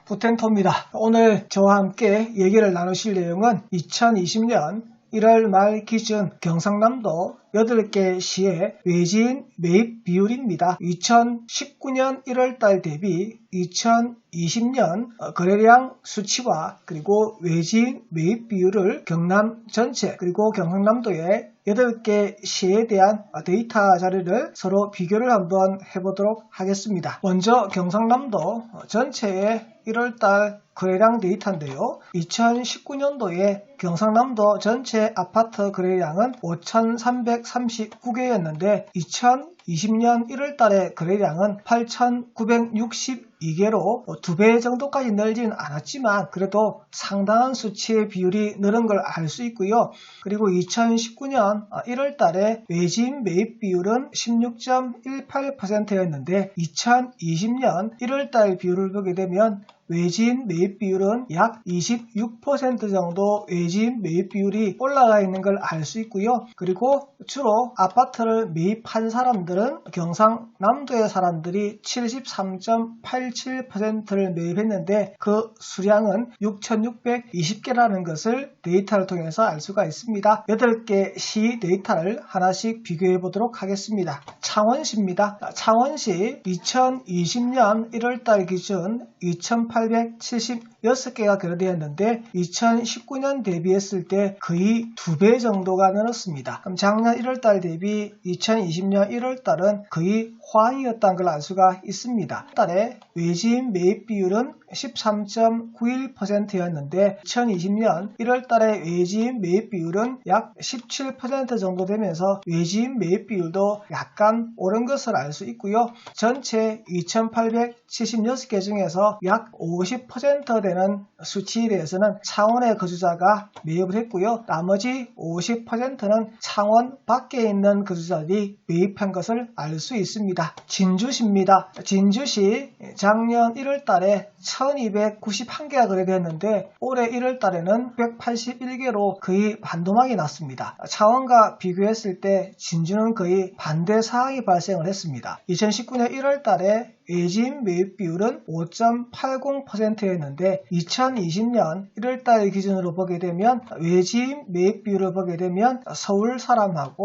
부텐토입니다. 오늘 저와 함께 얘기를 나누실 내용은 2020년 1월 말 기준 경상남도 8개 시의 외지인 매입 비율입니다. 2019년 1월달 대비 2020년 거래량 수치와 그리고 외지인 매입 비율을 경남 전체 그리고 경상남도의 8개 시에 대한 데이터 자료를 서로 비교를 한번 해보도록 하겠습니다. 먼저 경상남도 전체의 1월달 거래량 데이터인데요. 2019년도에 경상남도 전체 아파트 거래량은 5,339개였는데 2020년 1월달의 거래량은 8,962개로 2배 정도까지 늘지는 않았지만 그래도 상당한 수치의 비율이 늘은 걸 알 수 있고요. 그리고 2019년 1월달에 외지인 매입 비율은 16.18%였는데 2020년 1월달 비율을 보게 되면 외지인 매입 비율은 약 26% 정도 외지인 매입 비율이 올라가 있는 걸 알 수 있고요. 그리고 주로 아파트를 매입한 사람들은 경상남도의 사람들이 73.87%를 매입했는데 그 수량은 6,620개라는 것을 데이터를 통해서 알 수가 있습니다. 8개 시 데이터를 하나씩 비교해 보도록 하겠습니다. 창원시입니다. 창원시 2020년 1월달 기준 2,876개가 거래되었는데 2019년 대비했을 때 거의 2배 정도가 늘었습니다. 그럼 작년 1월달 대비 2020년 1월달은 거의 호황이었다는 걸 알 수가 있습니다. 달에 외지인 매입 비율은 13.91%였는데 2020년 1월달에 외지인 매입 비율은 약 17% 정도 되면서 외지인 매입 비율도 약간 오른 것을 알 수 있고요. 전체 2,876개 중에서 약 50% 되는 수치에 대해서는 창원의 거주자가 매입을 했고요. 나머지 50%는 창원 밖에 있는 거주자들이 매입한 것을 알 수 있습니다. 진주시입니다. 진주시 작년 1월달에 1291개가 거래되었는데 올해 1월달에는 181개로 거의 반토막이 났습니다. 창원과 비교했을 때 진주는 거의 반대 상황이 발생을 했습니다. 2019년 1월달에 외지인 매입 비율은 5.80%였는데 2020년 1월달 기준으로 보게 되면 외지인 매입 비율을 보게 되면 서울 사람과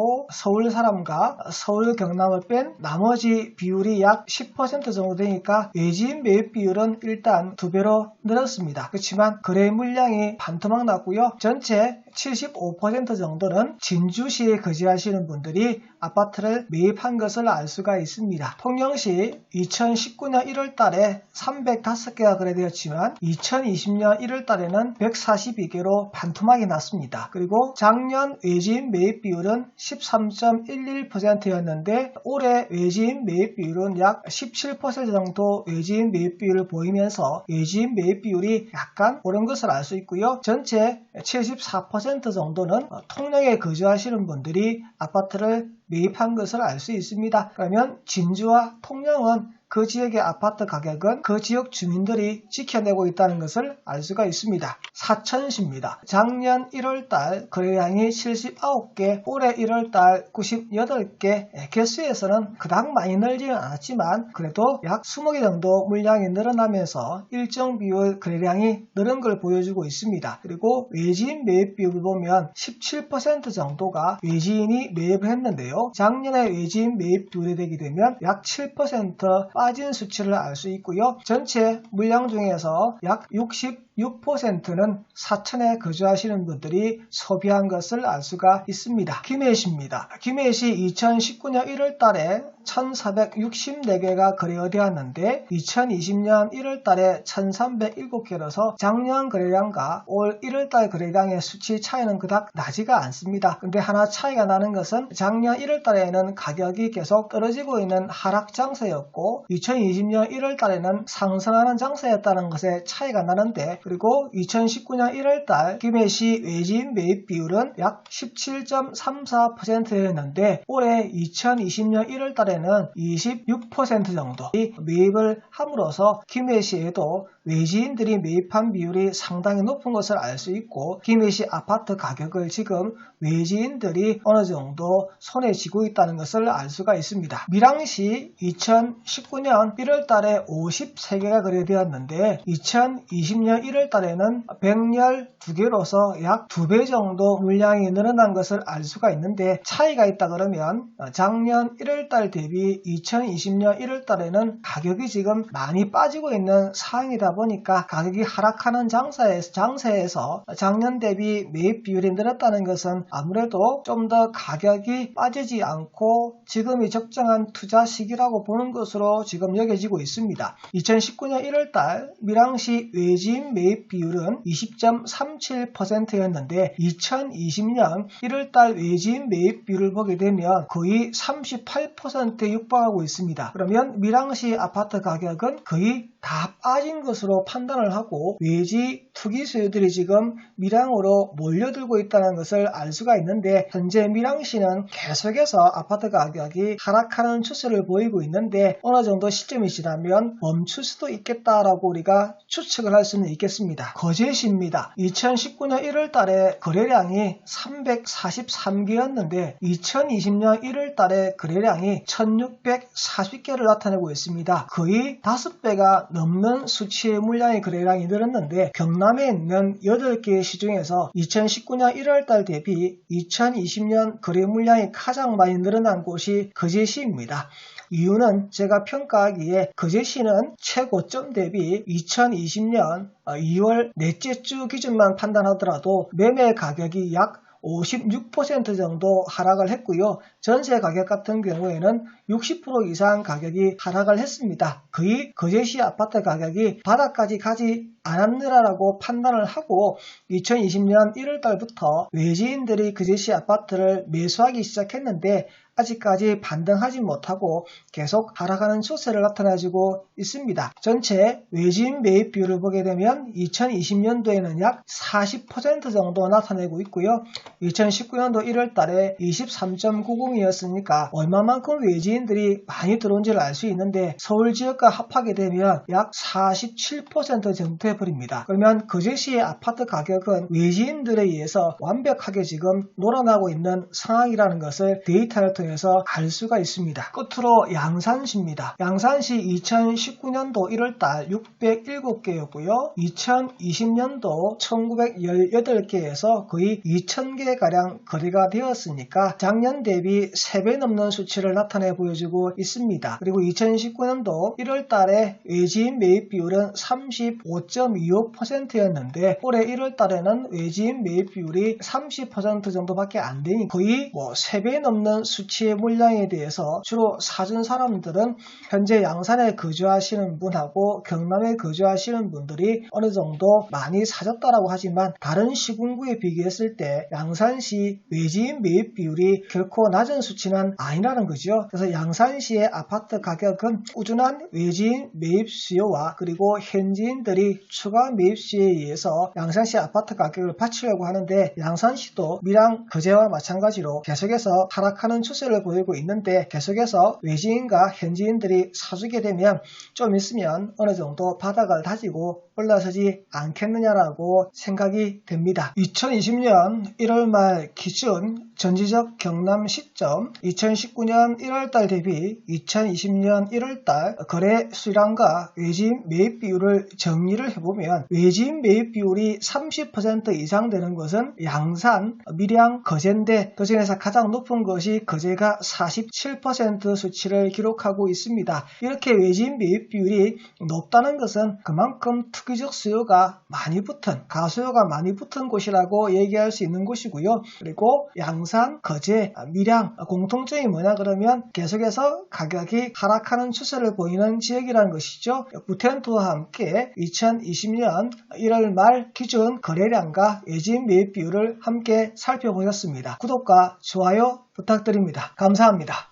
서울 경남을 뺀 나머지 비율이 약 10% 정도 되니까 외지인 매입 비율은 일단 2배로 늘었습니다. 그렇지만 거래 물량이 반토막 났고요. 전체 75% 정도는 진주시에 거주하시는 분들이 아파트를 매입한 것을 알 수가 있습니다. 통영시 2019년 1월달에 305개가 거래되었지만 2020년 1월달에는 142개로 반토막이 났습니다. 그리고 작년 외지인 매입 비율은 13.11%였는데 올해 외지인 매입 비율은 약 17% 정도 외지인 매입 비율을 보이면서 외지인 매입 비율이 약간 오른 것을 알 수 있고요. 전체 74% 정도는 통영에 거주하시는 분들이 아파트를 매입한 것을 알 수 있습니다. 그러면 진주와 통영은 그 지역의 아파트 가격은 그 지역 주민들이 지켜내고 있다는 것을 알 수가 있습니다. 사천시입니다. 작년 1월달 거래량이 79개, 올해 1월달 98개, 개수에서는 그닥 많이 늘지는 않았지만 그래도 약 20개 정도 물량이 늘어나면서 일정 비율 거래량이 늘은 걸 보여주고 있습니다. 그리고 외지인 매입 비율을 보면 17% 정도가 외지인이 매입을 했는데요. 작년에 외지인 매입 비율이 되게 되면 약 7% 빠진 수치를 알 수 있고요. 전체 물량 중에서 약 66%는 사천에 거주하시는 분들이 소비한 것을 알 수가 있습니다. 김해시입니다. 김해시 2019년 1월달에 1,464개가 거래되었는데 2020년 1월달에 1,307개라서 작년 거래량과 올 1월달 거래량의 수치 차이는 그닥 나지가 않습니다. 근데 하나 차이가 나는 것은 작년 1월달에는 가격이 계속 떨어지고 있는 하락 장세였고 2020년 1월달에는 상승하는 장세였다는 것에 차이가 나는데 그리고 2019년 1월달 김해시 외지인 매입 비율은 약 17.34%였는데 올해 2020년 1월달에는 26% 정도 매입을 함으로써 김해시에도 외지인들이 매입한 비율이 상당히 높은 것을 알 수 있고 김해시 아파트 가격을 지금 외지인들이 어느 정도 손에 쥐고 있다는 것을 알 수가 있습니다. 밀양시 2019년 1월 달에 53개가 거래되었는데 2020년 1월 달에는 112개로서 약 2배 정도 물량이 늘어난 것을 알 수가 있는데 차이가 있다 그러면 작년 1월 달 대비 2020년 1월 달에는 가격이 지금 많이 빠지고 있는 상황이다 보니까 가격이 하락하는 장세에서 작년 대비 매입 비율이 늘었다는 것은 아무래도 좀 더 가격이 빠지지 않고 지금이 적정한 투자 시기라고 보는 것으로 지금 여겨지고 있습니다. 2019년 1월 달 밀양시 외지인 매입 비율은 20.37%였는데 2020년 1월 달 외지인 매입 비율을 보게 되면 거의 38%에 육박하고 있습니다. 그러면 밀양시 아파트 가격은 거의 다 빠진 것으로 판단을 하고 외지 투기 수요들이 지금 밀양으로 몰려들고 있다는 것을 알 수가 있는데 현재 밀양시는 계속해서 아파트 가격이 하락하는 추세를 보이고 있는데 어느 정도 시점이 지나면 멈출 수도 있겠다라고 우리가 추측을 할 수는 있겠습니다. 거제시입니다. 2019년 1월 달에 거래량이 343개였는데 2020년 1월 달에 거래량이 1640개를 나타내고 있습니다. 거의 5배가 넘는 수치의 물량의 거래량이 늘었는데 경남에 있는 8개 시 중에서 2019년 1월 달 대비 2020년 거래 물량이 가장 많이 늘어난 곳이 거제시입니다. 이유는 제가 평가하기에 거제시는 최고점 대비 2020년 2월 넷째 주 기준만 판단하더라도 매매 가격이 약 56% 정도 하락을 했고요. 전세 가격 같은 경우에는 60% 이상 가격이 하락을 했습니다. 거의 거제시 아파트 가격이 바닥까지 가지 않았느라고 판단을 하고 2020년 1월 달부터 외지인들이 거제시 아파트를 매수하기 시작했는데 아직까지 반등하지 못하고 계속 하락하는 추세를 나타내주고 있습니다. 전체 외지인 매입 비율을 보게 되면 2020년도에는 약 40% 정도 나타내고 있고요. 2019년도 1월 달에 23.90이었으니까 얼마만큼 외지인들이 많이 들어온지를 알 수 있는데 서울 지역과 합하게 되면 약 47% 정도 해버립니다. 그러면 거제시의 아파트 가격은 외지인들에 의해서 완벽하게 지금 놀아나고 있는 상황이라는 것을 데이터를 통해서 알 수가 있습니다. 끝으로 양산시입니다. 양산시 2019년도 1월달 607개였고요. 2020년도 1918개에서 거의 2000개가량 거래가 되었으니까 작년 대비 3배 넘는 수치를 나타내 보여주고 있습니다. 그리고 2019년도 1월달에 외지인 매입 비율은 35.25%였는데 올해 1월달에는 외지인 매입 비율이 30% 정도밖에 안 되니 거의 3배 넘는 수치의 물량에 대해서 주로 사준 사람들은 현재 양산에 거주하시는 분하고 경남에 거주하시는 분들이 어느 정도 많이 사줬다라고 하지만 다른 시군구에 비교했을 때 양산시 외지인 매입 비율이 결코 낮은 수치는 아니라는 거죠. 그래서 양산시의 아파트 가격은 꾸준한 외지인 매입 수요와 그리고 현지인들이 추가 매입 수요에 의해서 양산시 아파트 가격을 받치려고 하는데 양산시도 밀양 거제와 마찬가지로 계속해서 하락하는 추세를 보이고 있는데 계속해서 외지인과 현지인들이 사주게 되면 좀 있으면 어느 정도 바닥을 다지고 올라서지 않겠느냐라고 생각이 됩니다. 2020년 1월 말 기준 전지적 경남 시점 2019년 1월달 대비 2020년 1월달 거래 수량과 외지인 매입 비율을 정리를 해보면 외지인 매입 비율이 30% 이상 되는 것은 양산, 밀양, 거제인데 그 중에서 가장 높은 것이 거제가 47% 수치를 기록하고 있습니다. 이렇게 외지인 매입 비율이 높다는 것은 그만큼 투기적 수요가 많이 붙은, 가수요가 많이 붙은 곳이라고 얘기할 수 있는 곳이고요. 그리고 양산, 거제, 밀양 공통점이 뭐냐 그러면 계속해서 가격이 하락하는 추세를 보이는 지역이라는 것이죠. 구텐투와 함께 2020년 1월 말 기준 거래량과 외지인 매입 비율을 함께 살펴보셨습니다. 구독과 좋아요 부탁드립니다. 감사합니다.